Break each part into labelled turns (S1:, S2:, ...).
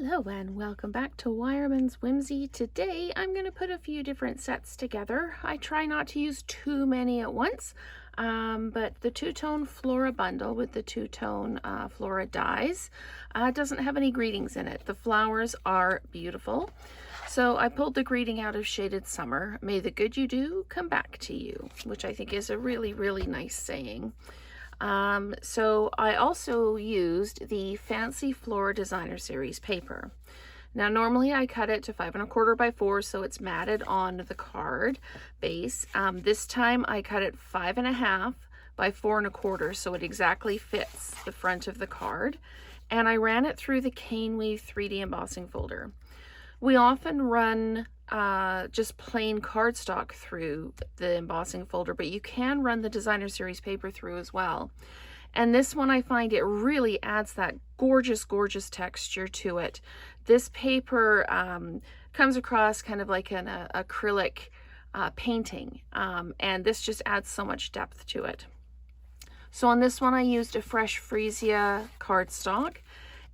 S1: Hello and welcome back to Wireman's Whimsy. Today I'm going to put a few different sets together. I try not to use too many at once, but the two-tone Flora bundle with the two-tone Flora dies doesn't have any greetings in it. The flowers are beautiful. So I pulled the greeting out of Shaded Summer. May the good you do come back to you, which I think is a really, really nice saying. So I also used the Fancy Flora Designer Series paper. Now normally I cut it to 5 1/4 by 4 so it's matted on the card base. This time I cut it 5 1/2 by 4 1/4 so it exactly fits the front of the card. And I ran it through the Cane Weave 3D embossing folder. We often run just plain cardstock through the embossing folder, but you can run the Designer Series paper through as well. And this one, I find it really adds that gorgeous, gorgeous texture to it. This paper comes across kind of like an acrylic painting, and this just adds so much depth to it. So on this one, I used a Fresh Freesia cardstock,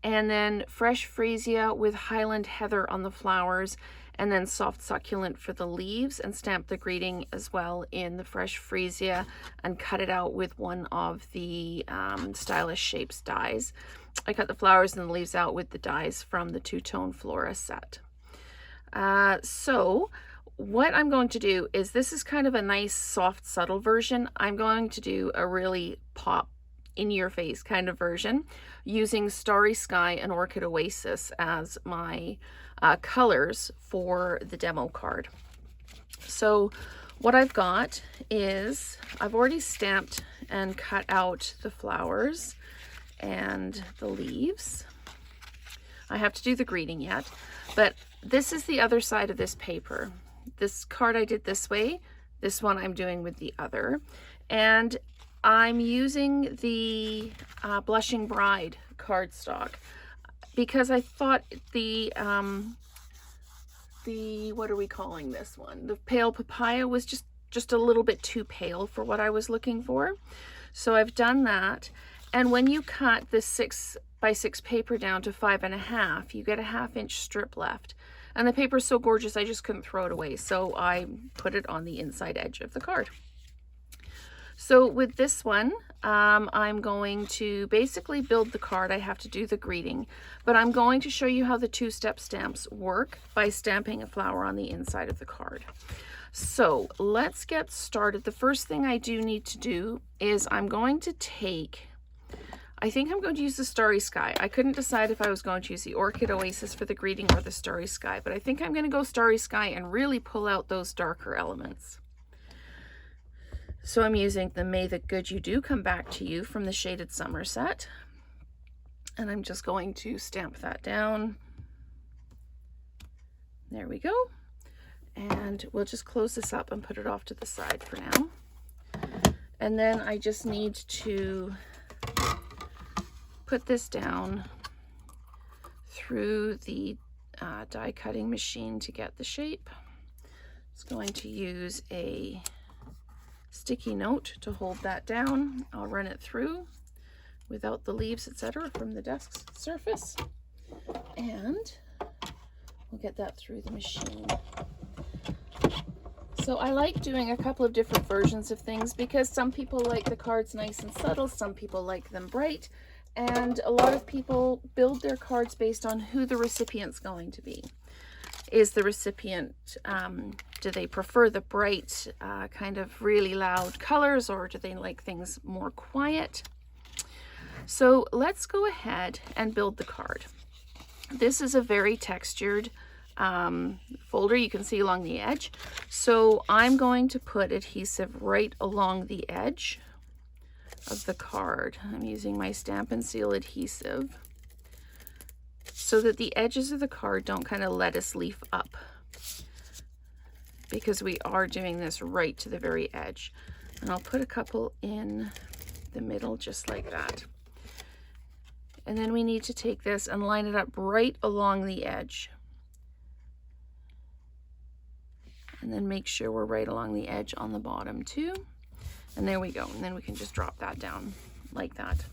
S1: and then Fresh Freesia with Highland Heather on the flowers, and then Soft Succulent for the leaves, and stamped the greeting as well in the Fresh Freesia and cut it out with one of the Stylish Shapes dies. I cut the flowers and the leaves out with the dies from the two-tone Flora set. So what I'm going to do is, this is kind of a nice, soft, subtle version. I'm going to do a really pop, in-your-face kind of version using Starry Sky and Orchid Oasis as my colors for the demo card. So what I've got is, I've already stamped and cut out the flowers and the leaves. I have to do the greeting yet, but this is the other side of this paper. This card I did this way, this one I'm doing with the other, and I'm using the Blushing Bride cardstock because I thought the what are we calling this one? The Pale Papaya was just a little bit too pale for what I was looking for. So I've done that. And when you cut this 6 by 6 paper down to 5 1/2, you get a 1/2 inch strip left. And the paper is so gorgeous, I just couldn't throw it away. So I put it on the inside edge of the card. So with this one, I'm going to basically build the card. I have to do the greeting, but I'm going to show you how the two-step stamps work by stamping a flower on the inside of the card. So let's get started. The first thing I do need to do is I'm going to take, I think I'm going to use the Starry Sky. I couldn't decide if I was going to use the Orchid Oasis for the greeting or the Starry Sky, but I think I'm going to go Starry Sky and really pull out those darker elements. So I'm using the May the Good You Do Come Back to You from the Shaded Summer set. And I'm just going to stamp that down. There we go. And we'll just close this up and put it off to the side for now. And then I just need to put this down through the die cutting machine to get the shape. Just going to use a sticky note to hold that down. I'll run it through without the leaves, etc., from the desk surface, and we'll get that through the machine. So I like doing a couple of different versions of things because some people like the cards nice and subtle, some people like them bright, and a lot of people build their cards based on who the recipient's going to be. Is the recipient, do they prefer the bright, kind of really loud colors, or do they like things more quiet? So let's go ahead and build the card. This is a very textured folder, you can see along the edge. So I'm going to put adhesive right along the edge of the card. I'm using my Stamp and Seal adhesive, so that the edges of the card don't kind of lettuce leaf up, because we are doing this right to the very edge. And I'll put a couple in the middle just like that. And then we need to take this and line it up right along the edge. And then make sure we're right along the edge on the bottom too. And there we go. And then we can just drop that down like that.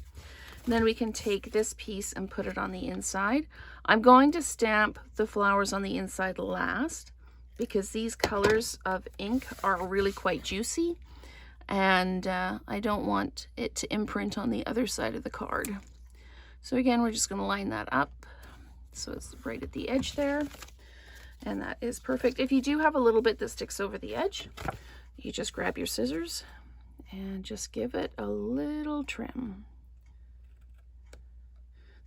S1: Then we can take this piece and put it on the inside. I'm going to stamp the flowers on the inside last because these colors of ink are really quite juicy, and I don't want it to imprint on the other side of the card. So again, we're just going to line that up so it's right at the edge there, and that is perfect. If you do have a little bit that sticks over the edge, you just grab your scissors and just give it a little trim.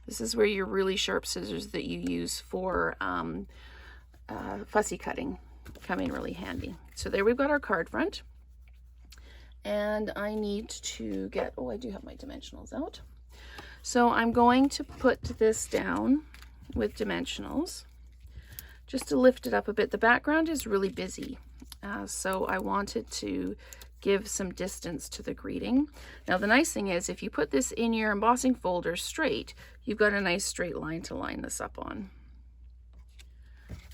S1: This is where your really sharp scissors that you use for fussy cutting come in really handy. So there we've got our card front. And I need to get, oh, I do have my dimensionals out. So I'm going to put this down with dimensionals just to lift it up a bit. The background is really busy, so I wanted to give some distance to the greeting. Now the nice thing is if you put this in your embossing folder straight, you've got a nice straight line to line this up on.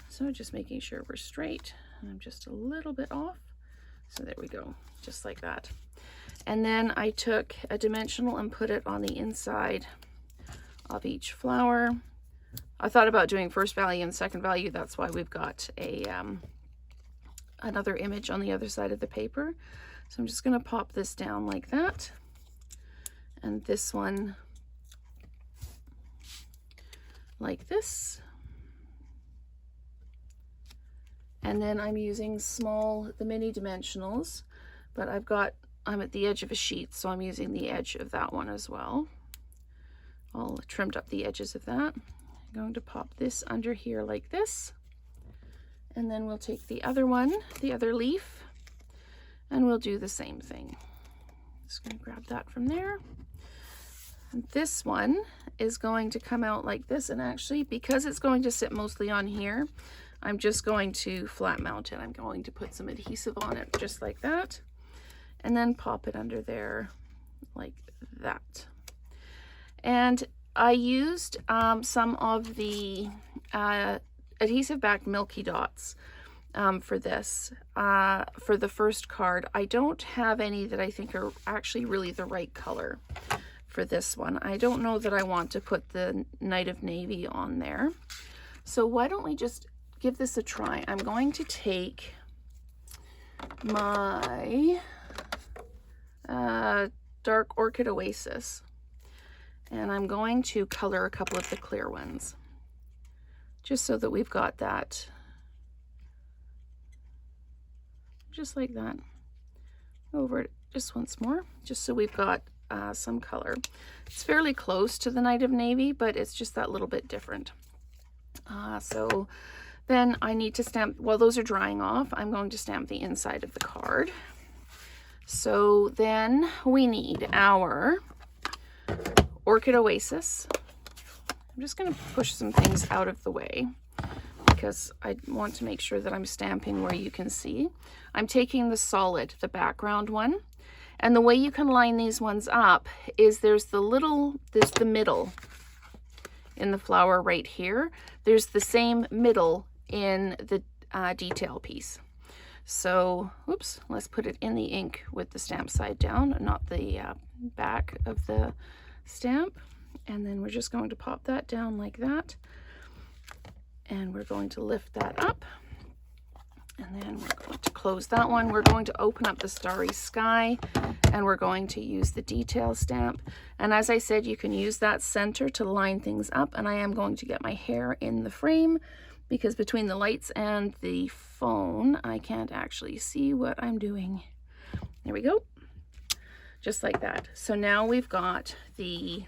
S1: So just making sure we're straight, and I'm just a little bit off. So there we go, just like that. And then I took a dimensional and put it on the inside of each flower. I thought about doing first value and second value. That's why we've got a another image on the other side of the paper. So I'm just going to pop this down like that, and this one like this. And then I'm using the mini dimensionals, but I'm at the edge of a sheet, so I'm using the edge of that one as well. All trimmed up the edges of that. I'm going to pop this under here like this. And then we'll take the other one, the other leaf, and we'll do the same thing. Just going to grab that from there. And this one is going to come out like this, and actually, because it's going to sit mostly on here, I'm just going to flat mount it. I'm going to put some adhesive on it just like that, and then pop it under there like that. And I used some of the adhesive backed Milky Dots for this, for the first card. I don't have any that I think are actually really the right color for this one. I don't know that I want to put the Night of Navy on there. So why don't we just give this a try. I'm going to take my Dark Orchid Oasis, and I'm going to color a couple of the clear ones, just so that we've got that, just like that, over it just once more, just so we've got some color. It's fairly close to the Night of Navy, but it's just that little bit different. So then I need to stamp, while those are drying off, I'm going to stamp the inside of the card. So then we need our Orchid Oasis. I'm just going to push some things out of the way because I want to make sure that I'm stamping where you can see. I'm taking the solid, the background one, and the way you can line these ones up is there's the middle in the flower right here. There's the same middle in the detail piece. So, oops, let's put it in the ink with the stamp side down, not the back of the stamp. And then we're just going to pop that down like that. And we're going to lift that up. And then we're going to close that one. We're going to open up the Starry Sky, and we're going to use the detail stamp. And as I said, you can use that center to line things up. And I am going to get my hair in the frame because between the lights and the phone, I can't actually see what I'm doing. There we go. Just like that. So now we've got the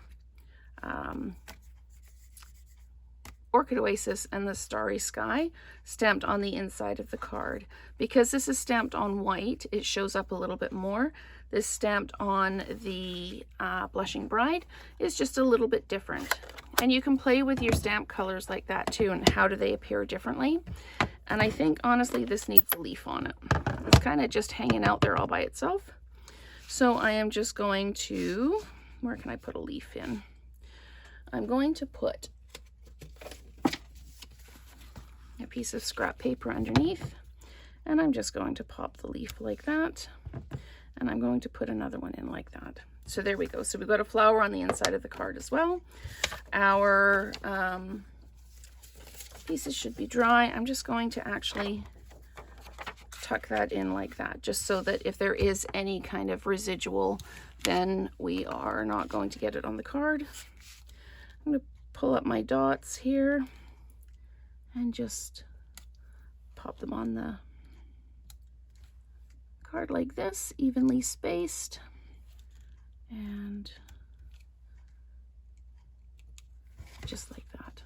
S1: Orchid Oasis and the Starry Sky stamped on the inside of the card. Because this is stamped on white, it shows up a little bit more. This stamped on the Blushing Bride is just a little bit different. And you can play with your stamp colors like that too, and how do they appear differently. And I think, honestly, this needs a leaf on it. It's kind of just hanging out there all by itself. So I am just going to, where can I put a leaf in? I'm going to put a piece of scrap paper underneath, and I'm just going to pop the leaf like that, and I'm going to put another one in like that. So there we go. So we've got a flower on the inside of the card as well. Our pieces should be dry. I'm just going to actually tuck that in like that, just so that if there is any kind of residual, then we are not going to get it on the card. I'm going to pull up my dots here and just pop them on the card like this, evenly spaced. And just like that.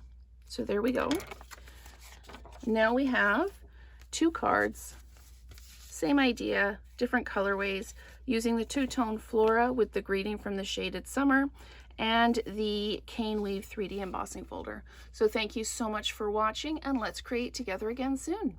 S1: So there we go. Now we have 2 cards, same idea, different colorways, using the two-tone Flora with the greeting from the shaded summer and the Cane Weave 3D embossing folder. So thank you so much for watching, and let's create together again soon.